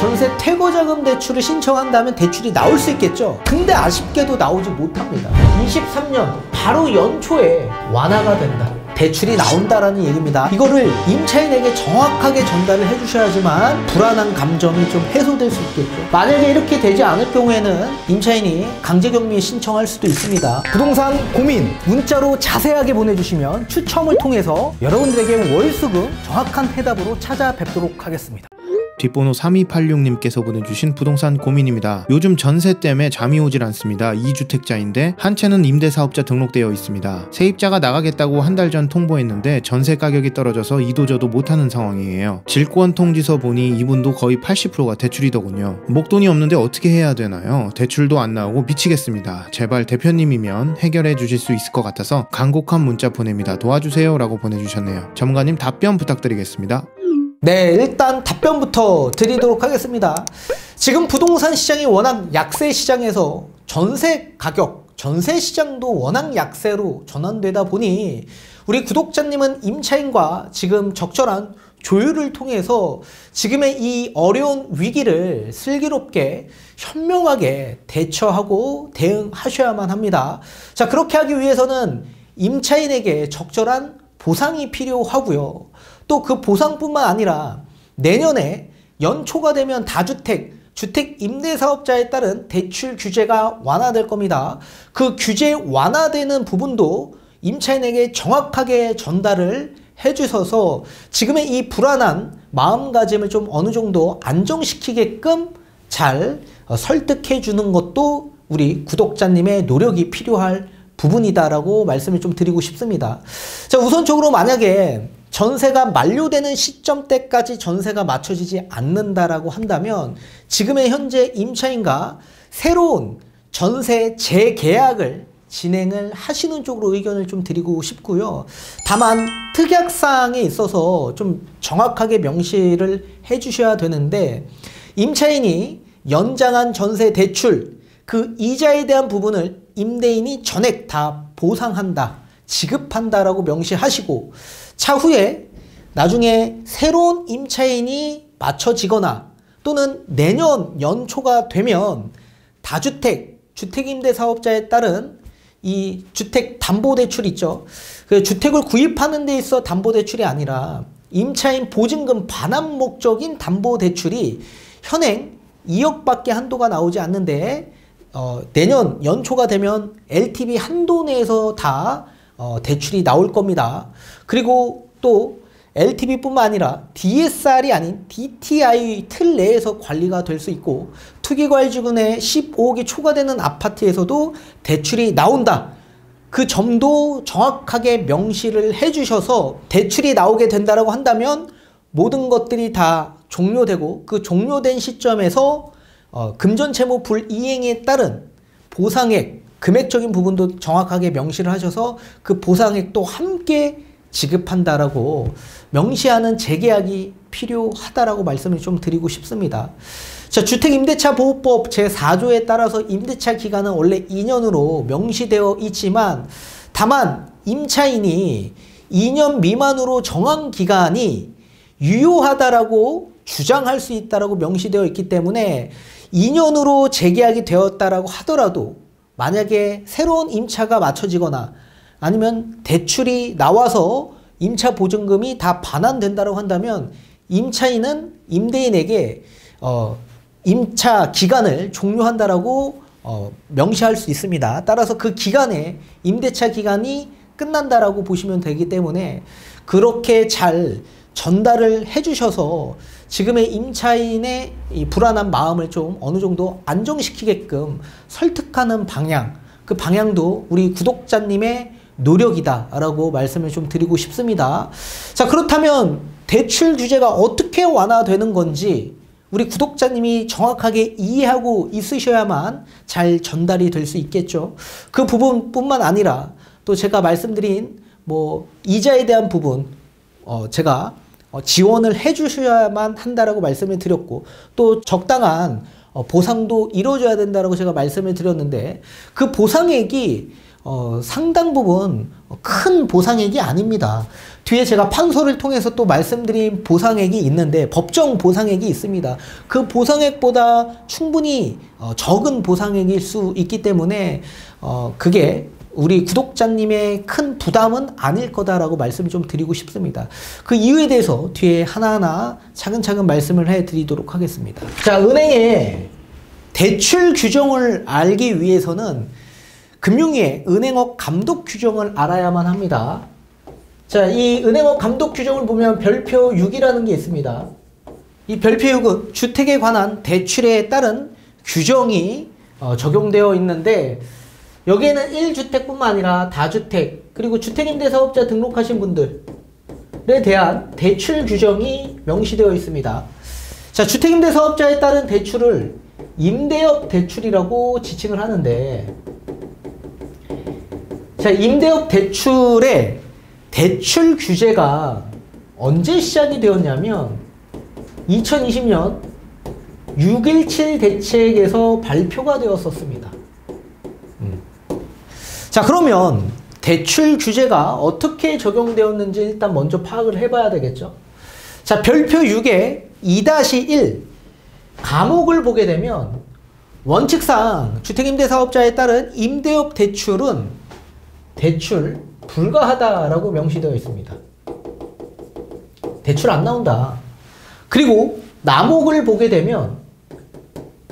전세 퇴거자금 대출을 신청한다면 대출이 나올 수 있겠죠. 근데 아쉽게도 나오지 못합니다. 23년 바로 연초에 완화가 된다, 대출이 나온다라는 얘기입니다. 이거를 임차인에게 정확하게 전달을 해주셔야지만 불안한 감정이 좀 해소될 수 있겠죠. 만약에 이렇게 되지 않을 경우에는 임차인이 강제격리 신청할 수도 있습니다. 부동산 고민 문자로 자세하게 보내주시면 추첨을 통해서 여러분들에게 월수금 정확한 해답으로 찾아뵙도록 하겠습니다. 뒷번호 3286님께서 보내주신 부동산 고민입니다. 요즘 전세 때문에 잠이 오질 않습니다. 2주택자인데 한 채는 임대사업자 등록되어 있습니다. 세입자가 나가겠다고 한 달 전 통보했는데 전세 가격이 떨어져서 이도저도 못하는 상황이에요. 질권 통지서 보니 이분도 거의 80%가 대출이더군요. 목돈이 없는데 어떻게 해야 되나요? 대출도 안 나오고 미치겠습니다. 제발 대표님이면 해결해 주실 수 있을 것 같아서 간곡한 문자 보냅니다. 도와주세요 라고 보내주셨네요. 전문가님 답변 부탁드리겠습니다. 네, 일단 답변부터 드리도록 하겠습니다. 지금 부동산 시장이 워낙 약세 시장에서 전세 가격, 전세 시장도 워낙 약세로 전환되다 보니 우리 구독자님은 임차인과 지금 적절한 조율을 통해서 지금의 이 어려운 위기를 슬기롭게 현명하게 대처하고 대응하셔야만 합니다. 자, 그렇게 하기 위해서는 임차인에게 적절한 보상이 필요하고요. 또 그 보상뿐만 아니라 내년에 연초가 되면 다주택, 주택 임대사업자에 따른 대출 규제가 완화될 겁니다. 그 규제 완화되는 부분도 임차인에게 정확하게 전달을 해주셔서 지금의 이 불안한 마음가짐을 좀 어느 정도 안정시키게끔 잘 설득해 주는 것도 우리 구독자님의 노력이 필요할 부분이다라고 말씀을 좀 드리고 싶습니다. 자, 우선적으로 만약에 전세가 만료되는 시점 때까지 전세가 맞춰지지 않는다라고 한다면 지금의 현재 임차인과 새로운 전세 재계약을 진행을 하시는 쪽으로 의견을 좀 드리고 싶고요. 다만 특약사항에 있어서 좀 정확하게 명시를 해 주셔야 되는데 임차인이 연장한 전세 대출 그 이자에 대한 부분을 임대인이 전액 다 보상한다, 지급한다라고 명시하시고 차후에 나중에 새로운 임차인이 맞춰지거나 또는 내년 연초가 되면 다주택, 주택임대사업자에 따른 이 주택담보대출 있죠. 그 주택을 구입하는 데 있어 담보대출이 아니라 임차인 보증금 반환 목적인 담보대출이 현행 2억밖에 한도가 나오지 않는데 내년 연초가 되면 LTV 한도 내에서 다 대출이 나올 겁니다. 그리고 또 LTV뿐만 아니라 DSR이 아닌 DTI 틀 내에서 관리가 될 수 있고 투기과열지구내 15억이 초과되는 아파트에서도 대출이 나온다. 그 점도 정확하게 명시를 해주셔서 대출이 나오게 된다고 한다면 모든 것들이 다 종료되고 그 종료된 시점에서 금전채무 불이행에 따른 보상액, 금액적인 부분도 정확하게 명시를 하셔서 그 보상액도 함께 지급한다라고 명시하는 재계약이 필요하다라고 말씀을 좀 드리고 싶습니다. 자, 주택임대차보호법 제4조에 따라서 임대차 기간은 원래 2년으로 명시되어 있지만 다만 임차인이 2년 미만으로 정한 기간이 유효하다라고 주장할 수 있다라고 명시되어 있기 때문에 2년으로 재계약이 되었다라고 하더라도 만약에 새로운 임차가 맞춰지거나 아니면 대출이 나와서 임차 보증금이 다 반환된다고 한다면 임차인은 임대인에게 임차 기간을 종료한다라고 명시할 수 있습니다. 따라서 그 기간에 임대차 기간이 끝난다라고 보시면 되기 때문에 그렇게 잘 전달을 해주셔서 지금의 임차인의 이 불안한 마음을 좀 어느 정도 안정시키게끔 설득하는 방향, 그 방향도 우리 구독자님의 노력이다 라고 말씀을 좀 드리고 싶습니다. 자, 그렇다면 대출 규제가 어떻게 완화되는 건지 우리 구독자님이 정확하게 이해하고 있으셔야만 잘 전달이 될 수 있겠죠. 그 부분뿐만 아니라 또 제가 말씀드린 이자에 대한 부분 제가 지원을 해 주셔야만 한다라고 말씀을 드렸고 또 적당한 보상도 이루어져야 된다라고 제가 말씀을 드렸는데 그 보상액이 상당 부분 큰 보상액이 아닙니다. 뒤에 제가 판소를 통해서 또 말씀드린 보상액이 있는데 법정 보상액이 있습니다. 그 보상액보다 충분히 적은 보상액일 수 있기 때문에 그게 우리 구독자님의 큰 부담은 아닐 거다라고 말씀을 좀 드리고 싶습니다. 그 이유에 대해서 뒤에 하나하나 차근차근 말씀을 해드리도록 하겠습니다. 자, 은행의 대출 규정을 알기 위해서는 금융위의 은행업 감독 규정을 알아야만 합니다. 자, 이 은행업 감독 규정을 보면 별표 6이라는 게 있습니다. 이 별표 6은 주택에 관한 대출에 따른 규정이 적용되어 있는데 여기에는 1주택뿐만 아니라 다주택 그리고 주택임대사업자 등록하신 분들에 대한 대출 규정이 명시되어 있습니다. 자, 주택임대사업자에 따른 대출을 임대업 대출이라고 지칭을 하는데 자, 임대업 대출의 대출 규제가 언제 시작이 되었냐면 2020년 6.17 대책에서 발표가 되었었습니다. 자, 그러면 대출 규제가 어떻게 적용되었는지 일단 먼저 파악을 해봐야 되겠죠. 자, 별표 6에 2-1 과목을 보게 되면 원칙상 주택임대사업자에 따른 임대업 대출은 대출 불가하다라고 명시되어 있습니다. 대출 안 나온다. 그리고 나목을 보게 되면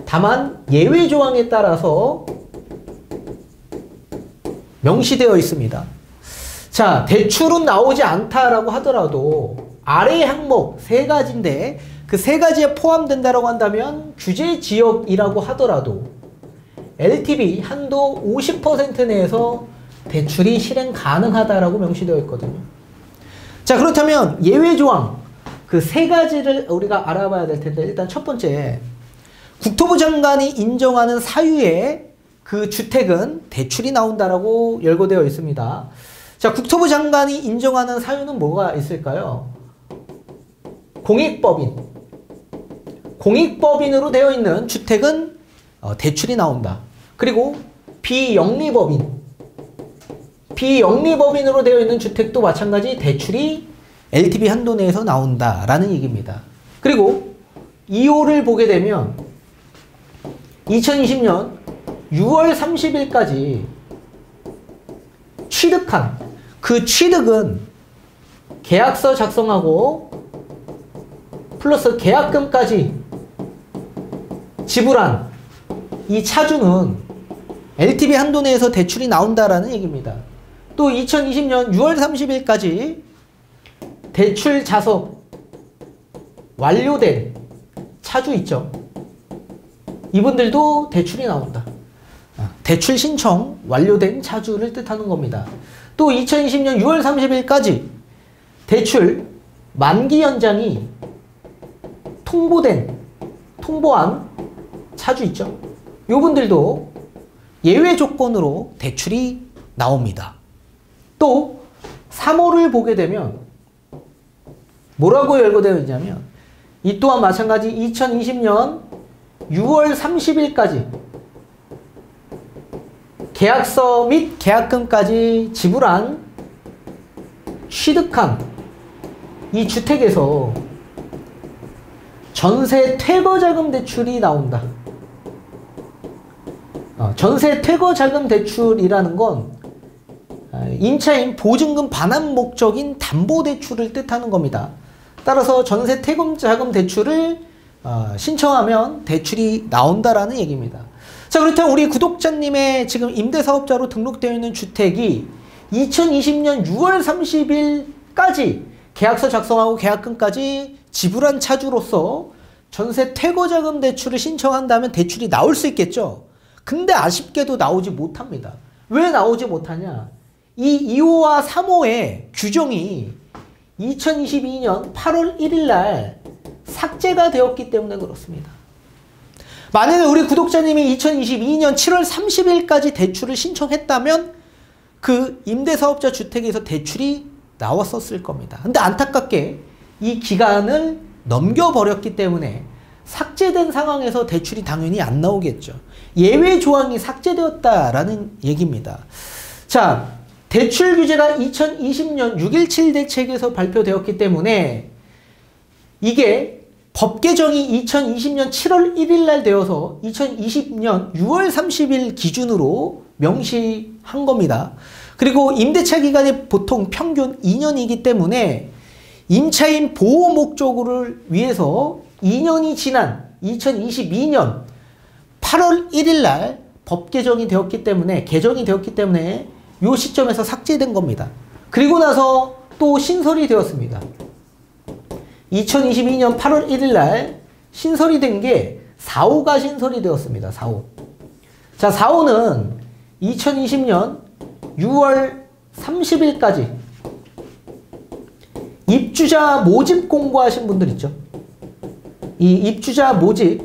다만 예외 조항에 따라서 명시되어 있습니다. 자, 대출은 나오지 않다라고 하더라도 아래 항목 3가지인데 그 3가지에 포함된다라고 한다면 규제 지역이라고 하더라도 LTV 한도 50% 내에서 대출이 실행 가능하다라고 명시되어 있거든요. 자, 그렇다면 예외 조항 그 3가지를 우리가 알아봐야 될 텐데 일단 첫 번째, 국토부 장관이 인정하는 사유에 그 주택은 대출이 나온다라고 열거되어 있습니다. 자, 국토부 장관이 인정하는 사유는 뭐가 있을까요? 공익법인. 공익법인으로 되어 있는 주택은 대출이 나온다. 그리고 비영리법인. 비영리법인으로 되어 있는 주택도 마찬가지 대출이 LTV 한도 내에서 나온다라는 얘기입니다. 그리고 2호를 보게 되면 2020년 6월 30일까지 취득한 그 취득은 계약서 작성하고 플러스 계약금까지 지불한 이 차주는 LTV 한도 내에서 대출이 나온다라는 얘기입니다. 또 2020년 6월 30일까지 대출 자석 완료된 차주 있죠. 이분들도 대출이 나온다. 대출 신청 완료된 차주를 뜻하는 겁니다. 또 2020년 6월 30일까지 대출 만기 연장이 통보한 차주 있죠. 이분들도 예외 조건으로 대출이 나옵니다. 또 3호를 보게 되면 뭐라고 열거되어 있냐면 이 또한 마찬가지 2020년 6월 30일까지 계약서 및 계약금까지 지불한 취득한 이 주택에서 전세 퇴거자금 대출이 나온다. 전세 퇴거자금 대출이라는 건 임차인 보증금 반환 목적인 담보대출을 뜻하는 겁니다. 따라서 전세 퇴거자금 대출을 신청하면 대출이 나온다라는 얘기입니다. 자, 그렇다면 우리 구독자님의 지금 임대사업자로 등록되어 있는 주택이 2020년 6월 30일까지 계약서 작성하고 계약금까지 지불한 차주로서 전세 퇴거자금 대출을 신청한다면 대출이 나올 수 있겠죠. 근데 아쉽게도 나오지 못합니다. 왜 나오지 못하냐? 이 2호와 3호의 규정이 2022년 8월 1일 날 삭제가 되었기 때문에 그렇습니다. 만약에 우리 구독자님이 2022년 7월 30일까지 대출을 신청했다면 그 임대사업자 주택에서 대출이 나왔었을 겁니다. 근데 안타깝게 이 기간을 넘겨버렸기 때문에 삭제된 상황에서 대출이 당연히 안 나오겠죠. 예외 조항이 삭제되었다라는 얘기입니다. 자, 대출 규제가 2020년 6.17 대책에서 발표되었기 때문에 이게 법 개정이 2020년 7월 1일 날 되어서 2020년 6월 30일 기준으로 명시한 겁니다. 그리고 임대차 기간이 보통 평균 2년이기 때문에 임차인 보호 목적을 위해서 2년이 지난 2022년 8월 1일 날 법 개정이 되었기 때문에 이 시점에서 삭제된 겁니다. 그리고 나서 또 신설이 되었습니다. 2022년 8월 1일 날 신설이 된 게 4호가 신설이 되었습니다. 4호. 자, 4호는 2020년 6월 30일까지 입주자 모집 공고하신 분들 있죠. 이 입주자 모집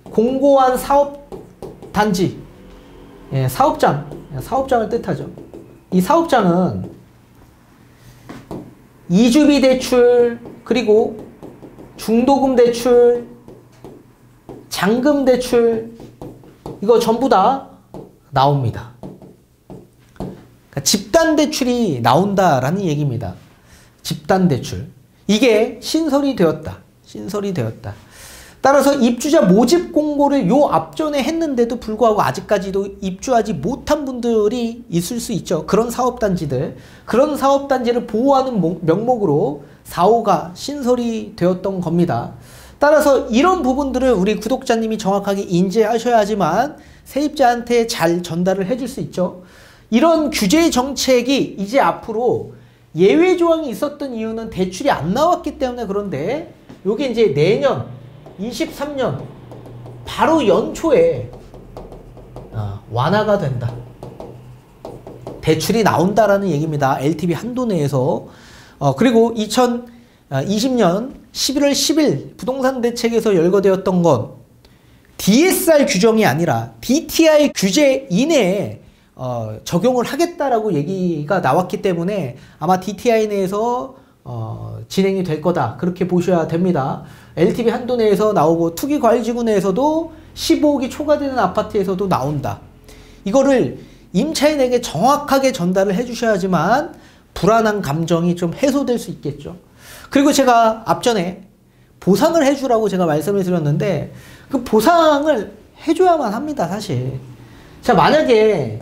공고한 사업단지, 사업장을 뜻하죠. 이 사업장은 이주비 대출, 그리고 중도금 대출, 잔금 대출, 이거 전부 다 나옵니다. 그러니까 집단 대출이 나온다라는 얘기입니다. 집단 대출. 이게 신설이 되었다. 따라서 입주자 모집 공고를 요 앞전에 했는데도 불구하고 아직까지도 입주하지 못한 분들이 있을 수 있죠. 그런 사업단지를 보호하는 명목으로 4호가 신설이 되었던 겁니다. 따라서 이런 부분들을 우리 구독자님이 정확하게 인지하셔야지만 세입자한테 잘 전달을 해줄 수 있죠. 이런 규제 정책이 이제 앞으로 예외 조항이 있었던 이유는 대출이 안 나왔기 때문에 그런데 요게 이제 내년 23년 바로 연초에 완화가 된다. 대출이 나온다라는 얘기입니다. LTV 한도 내에서. 그리고 2020년 11월 10일 부동산 대책에서 열거되었던 건 DSR 규정이 아니라 DTI 규제 이내에 적용을 하겠다라고 얘기가 나왔기 때문에 아마 DTI 내에서 진행이 될 거다. 그렇게 보셔야 됩니다. LTV 한도 내에서 나오고 투기과열지구 내에서도 15억이 초과되는 아파트에서도 나온다. 이거를 임차인에게 정확하게 전달을 해주셔야지만 불안한 감정이 좀 해소될 수 있겠죠. 그리고 제가 앞전에 보상을 해주라고 제가 말씀을 드렸는데 그 보상을 해줘야만 합니다. 사실. 자, 만약에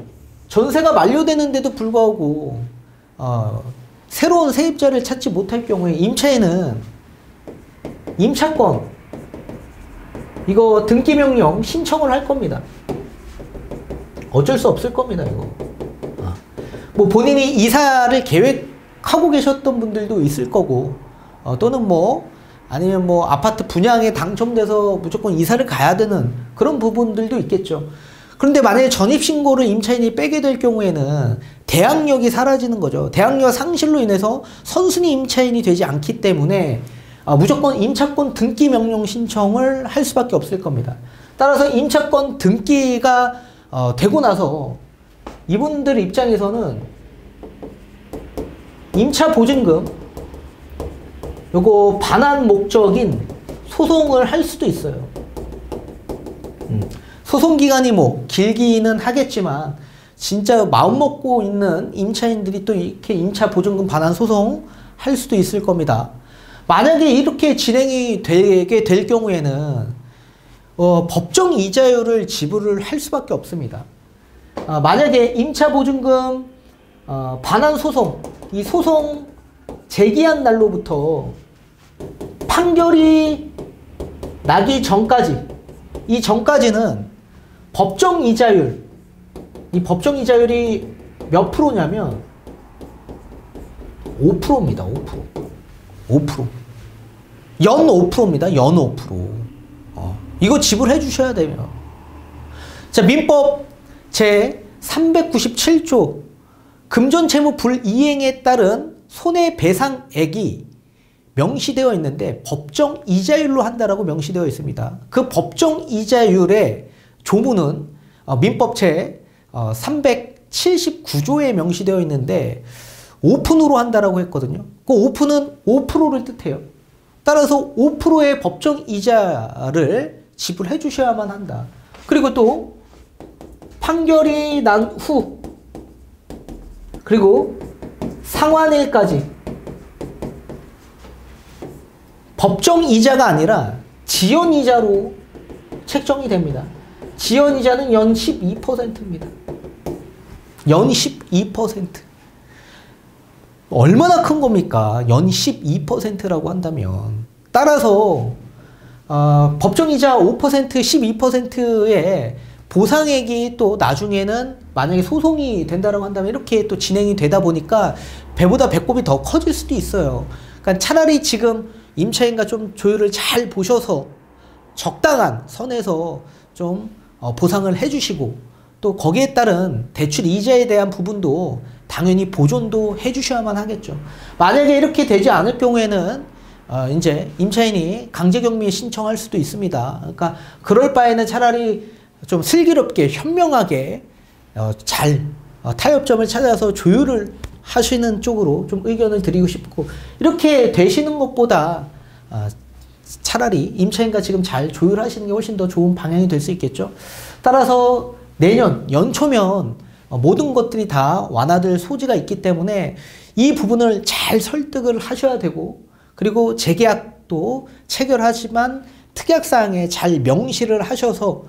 전세가 만료되는데도 불구하고 새로운 세입자를 찾지 못할 경우에 임차인은 임차권 이거 등기명령 신청을 할 겁니다. 어쩔 수 없을 겁니다. 이거 뭐 본인이 이사를 계획하고 계셨던 분들도 있을 거고 또는 뭐 아니면 뭐 아파트 분양에 당첨돼서 무조건 이사를 가야 되는 그런 부분들도 있겠죠. 그런데 만약에 전입신고를 임차인이 빼게 될 경우에는 대항력이 사라지는 거죠. 대항력 상실로 인해서 선순위 임차인이 되지 않기 때문에 무조건 임차권 등기 명령 신청을 할 수밖에 없을 겁니다. 따라서 임차권 등기가 되고 나서 이분들 입장에서는 임차 보증금 요거 반환 목적인 소송을 할 수도 있어요. 소송 기간이 뭐 길기는 하겠지만 진짜 마음 먹고 있는 임차인들이 또 이렇게 임차 보증금 반환 소송 할 수도 있을 겁니다. 만약에 이렇게 진행이 되게 될 경우에는 법정 이자율을 지불을 할 수밖에 없습니다. 만약에 임차 보증금 반환 소송, 이 소송 제기한 날로부터 판결이 나기 전까지, 이 전까지는 법정 이자율, 이 법정 이자율이 몇 프로냐면 5%입니다. 5%. 연 5%입니다. 연 5%. 이거 지불해 주셔야 돼요. 자, 민법 제 397조 금전채무 불이행에 따른 손해배상액이 명시되어 있는데 법정 이자율로 한다라고 명시되어 있습니다. 그 법정 이자율의 조문은 민법 제 379조에 명시되어 있는데 오픈으로 한다라고 했거든요. 그 오픈은 5%를 뜻해요. 따라서 5%의 법정 이자를 지불해 주셔야만 한다. 그리고 또 판결이 난 후 그리고 상환일까지 법정이자가 아니라 지연이자로 책정이 됩니다. 지연이자는 연 12%입니다. 연 12%. 얼마나 큰 겁니까? 연 12%라고 한다면. 따라서 법정이자 5%, 12%의 보상액이 또 나중에는 만약에 소송이 된다고 한다면 이렇게 또 진행이 되다 보니까 배보다 배꼽이 더 커질 수도 있어요. 그러니까 차라리 지금 임차인과 좀 조율을 잘 보셔서 적당한 선에서 좀 보상을 해주시고 또 거기에 따른 대출 이자에 대한 부분도 당연히 보존도 해주셔야만 하겠죠. 만약에 이렇게 되지 않을 경우에는 이제 임차인이 강제격리에 신청할 수도 있습니다. 그러니까 그럴 바에는 차라리 좀 슬기롭게 현명하게 잘 타협점을 찾아서 조율을 하시는 쪽으로 좀 의견을 드리고 싶고, 이렇게 되시는 것보다 차라리 임차인과 지금 잘 조율하시는 게 훨씬 더 좋은 방향이 될 수 있겠죠. 따라서 내년 연초면 모든 것들이 다 완화될 소지가 있기 때문에 이 부분을 잘 설득을 하셔야 되고, 그리고 재계약도 체결하지만 특약사항에 잘 명시를 하셔서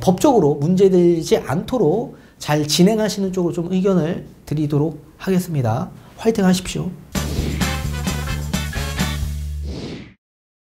법적으로 문제되지 않도록 잘 진행하시는 쪽으로 좀 의견을 드리도록 하겠습니다. 화이팅 하십시오.